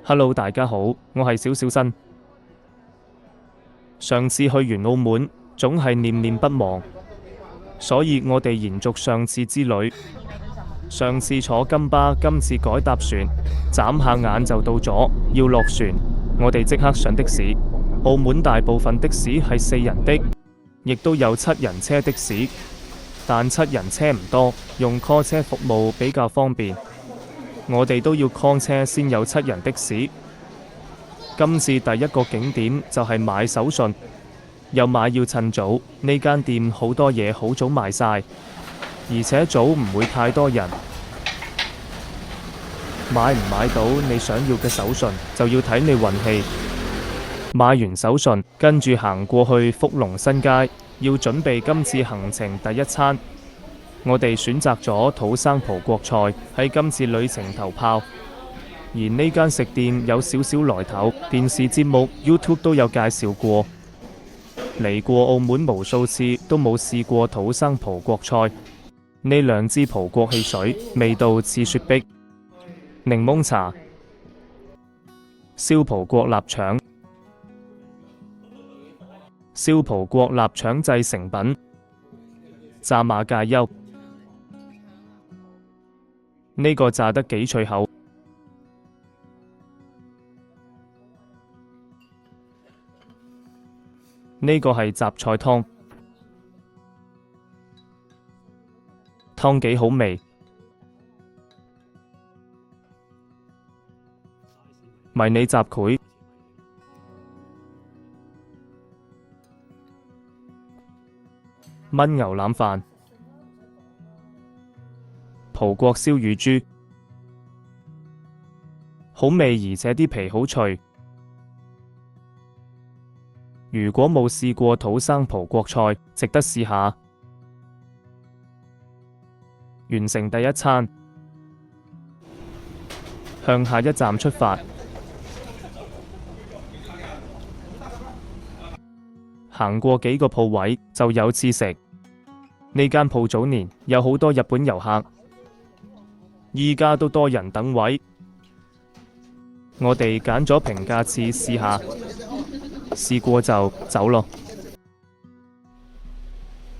Hello，大家好，我係小小新。上次去完澳門，總係念念不忘，所以我哋延續上次之旅。上次坐金巴，今次改搭船，眨下眼就到咗，要落船，我哋即刻上的士。澳門大部分的士係4人的，亦都有7人車的士，但7人車唔多，用 call 車服務比較方便。我哋都要 call 車先有7人的士。今次第一個景點就係買手信，有買要趁早，呢間店好多嘢好早賣晒，而且早唔會太多人。買唔買到你想要嘅手信就要睇你運氣。買完手信，跟住行過去福隆新街，要準備今次行程第一餐。我哋選擇咗土生葡國菜，喺今次旅程頭炮。而呢間食店有少少來頭，電視節目 YouTube 都有介紹過。嚟過澳門無數次都冇試過土生葡國菜。呢2支葡國汽水，味道似雪碧。檸檬茶、燒葡國臘腸、燒葡國臘腸製成品、炸馬介休。呢個炸得幾脆口。呢個係雜菜湯，湯幾好味。迷你雜燴、燜牛腩飯、葡國燒乳豬，好味而且啲皮好脆。如果冇試過土生葡國菜，值得試下。完成第一餐，向下一站出發。行過幾個鋪位就有次食。呢間鋪早年有好多日本遊客，依家都多人等位。我哋揀咗平價翅試下。試過就走咯，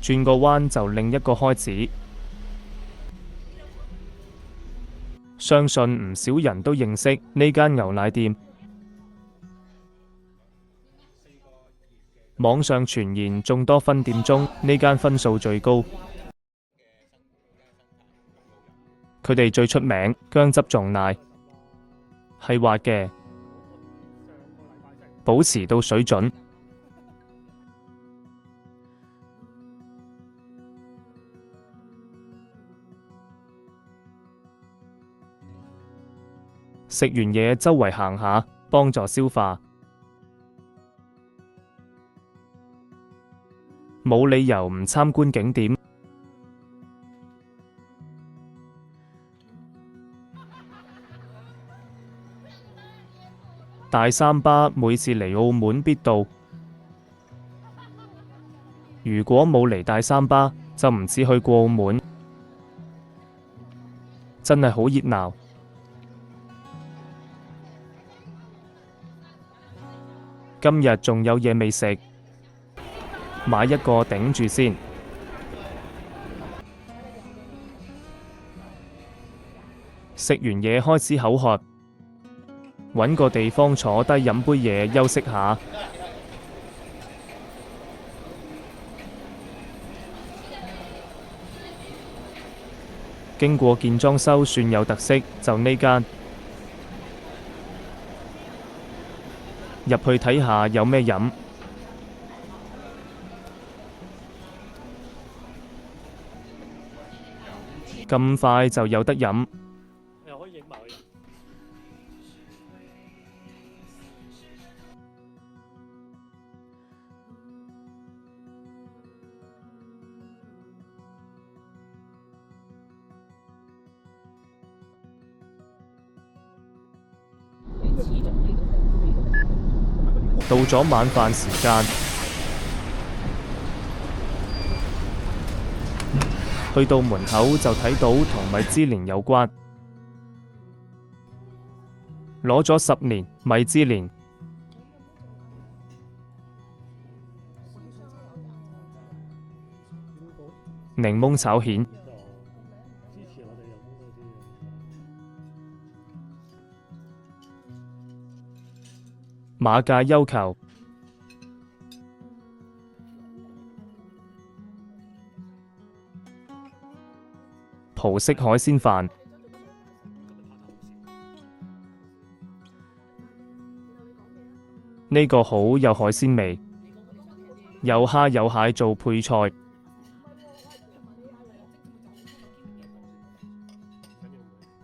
轉個彎就另一個開始。相信唔少人都認識呢間牛奶店，網上傳言眾多分店中呢間分數最高。佢哋最出名薑汁撞奶，係滑嘅，保持到水準。食完嘢周圍行下，幫助消化。冇理由唔參觀景點。大三巴每次嚟澳門必到，如果冇嚟大三巴，就唔似去過澳門，真係好熱鬧。今日仲有嘢未食，買一個頂住先。食完嘢開始口渴。搵個地方坐低飲杯嘢休息下。經過件裝修算有特色，就呢間。入去睇下有咩飲。咁快就有得飲。到咗晚飯時間，去到門口就睇到同米芝蓮有關。攞咗10年米芝蓮。檸檬炒蜆。馬介休球。葡式海鮮飯。呢個好有海鮮味，有蝦有蟹做配菜。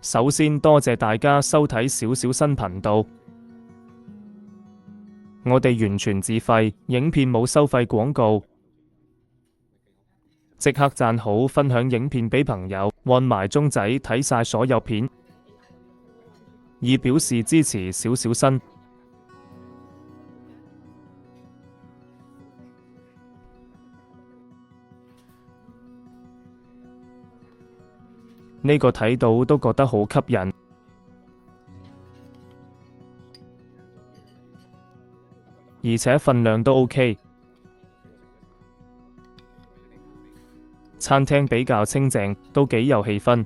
首先多謝大家收睇小小新頻道，我哋完全自費，影片冇收費廣告。即刻讚好，分享影片俾朋友，按埋鐘仔睇晒所有片，以表示支持小小新。呢個睇到都覺得好吸引，而且份量都 OK。餐廳比較清靜，都幾有氣氛。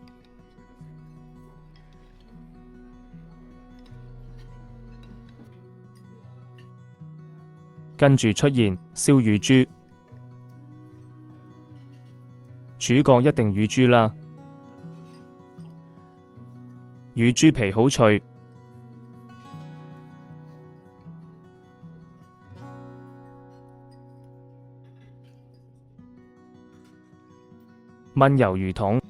跟住出現燒乳豬，主角一定乳豬啦。乳豬皮好脆，炆魷魚筒，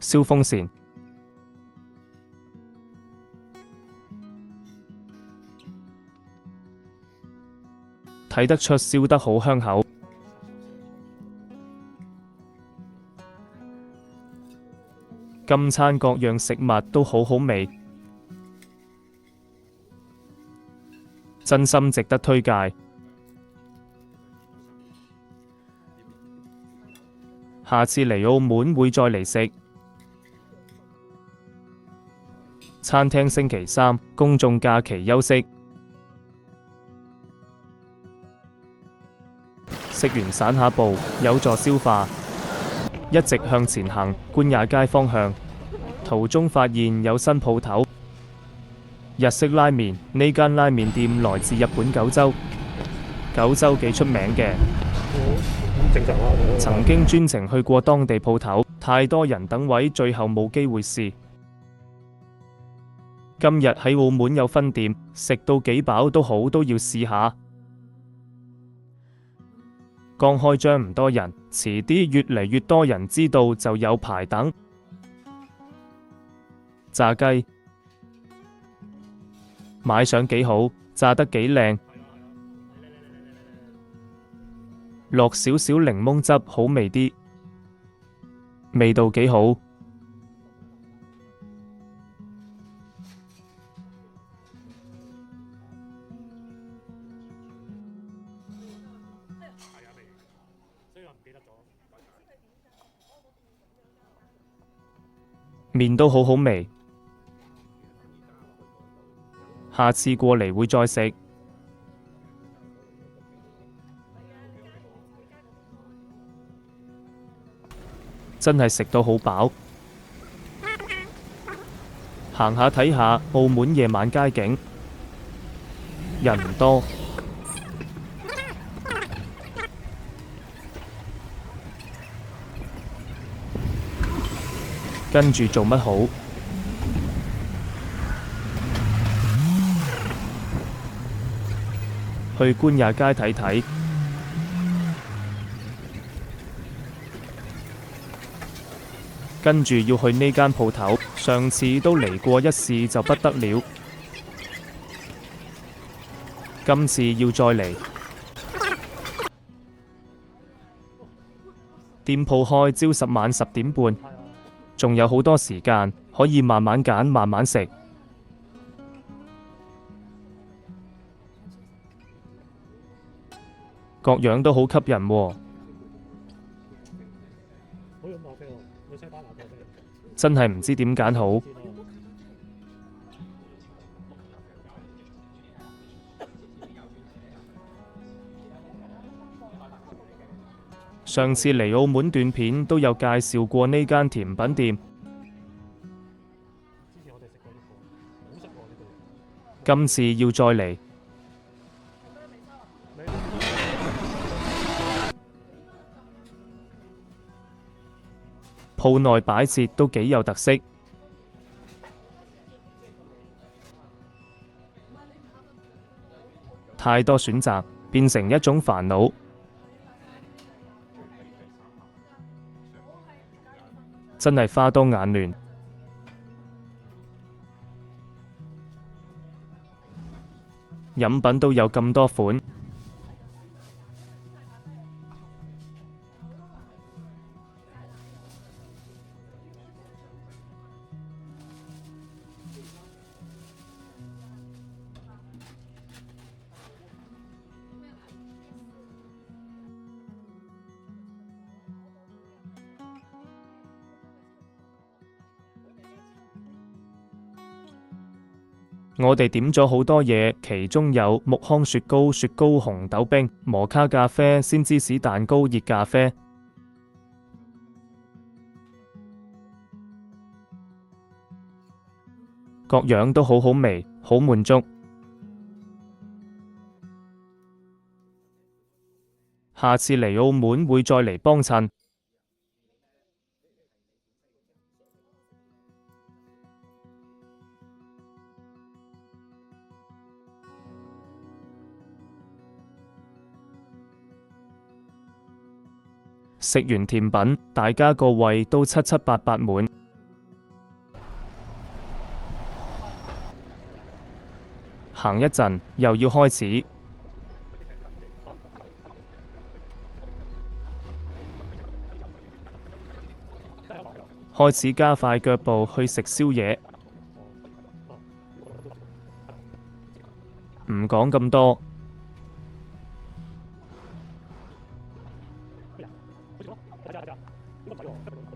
燒風扇。睇得出燒得好香口，今餐各樣食物都好好味，真心值得推介。下次嚟澳門會再嚟食。餐廳星期3公眾假期休息。食完散下步，有助消化。一直向前行，官也街方向，途中發現有新鋪頭，日式拉麵。呢間拉麵店來自日本九州，九州幾出名嘅。曾經專程去過當地鋪頭，太多人等位，最後冇機會試。今日喺澳門有分店，食到幾飽都好，都要試下。剛開張唔多人，遲啲越嚟越多人知道就有排等。炸雞買相幾好，炸得幾靚，落少少檸檬汁好味啲，味道幾好。麵都好好味，下次過嚟會再食。真係食到好飽。行下睇下澳門夜晚街景，人唔多。跟住做乜好？去官也街睇睇。跟住要去呢間鋪頭，上次都嚟過一試就不得了，今次要再嚟。店鋪開朝10晚10點半。仲有好多時間，可以慢慢揀，慢慢食。各樣都好吸引喎，真係唔知點揀好。上次嚟澳門段片都有介紹過呢間甜品店，今次要再嚟。鋪內擺設都幾有特色，太多選擇變成一種煩惱。真係花多眼亂，飲品都有咁多款，我哋點咗好多嘢，其中有木糠雪糕、雪糕紅豆冰、摩卡咖啡、鮮芝士蛋糕、熱咖啡，各樣都好好味，好滿足。下次嚟澳門會再嚟幫襯。食完甜品，大家個胃都七七八八滿。行一陣，又要開始。開始加快腳步去食宵夜。唔講咁多。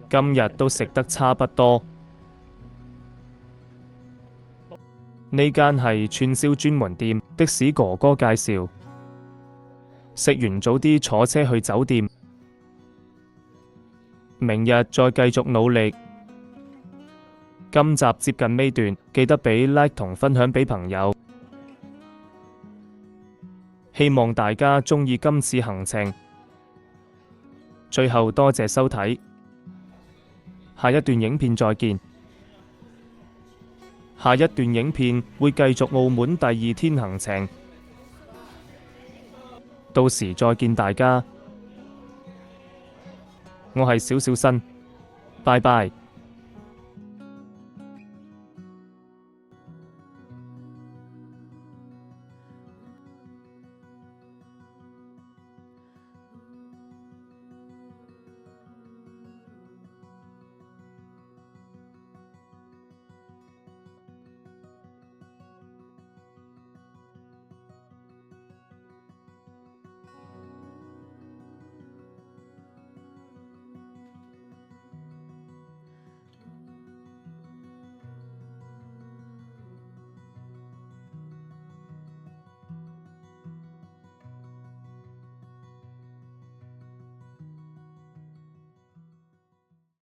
今日都食得差不多。呢間係串燒專門店，的士哥哥介紹。食完早啲坐車去酒店。明日再繼續努力。今集接近尾段，記得俾 like 同分享俾朋友。希望大家鍾意今次行程。最後多謝收睇。下一段影片再見。下一段影片會繼續澳門第2天行程，到時再見大家。我係小小新，拜拜。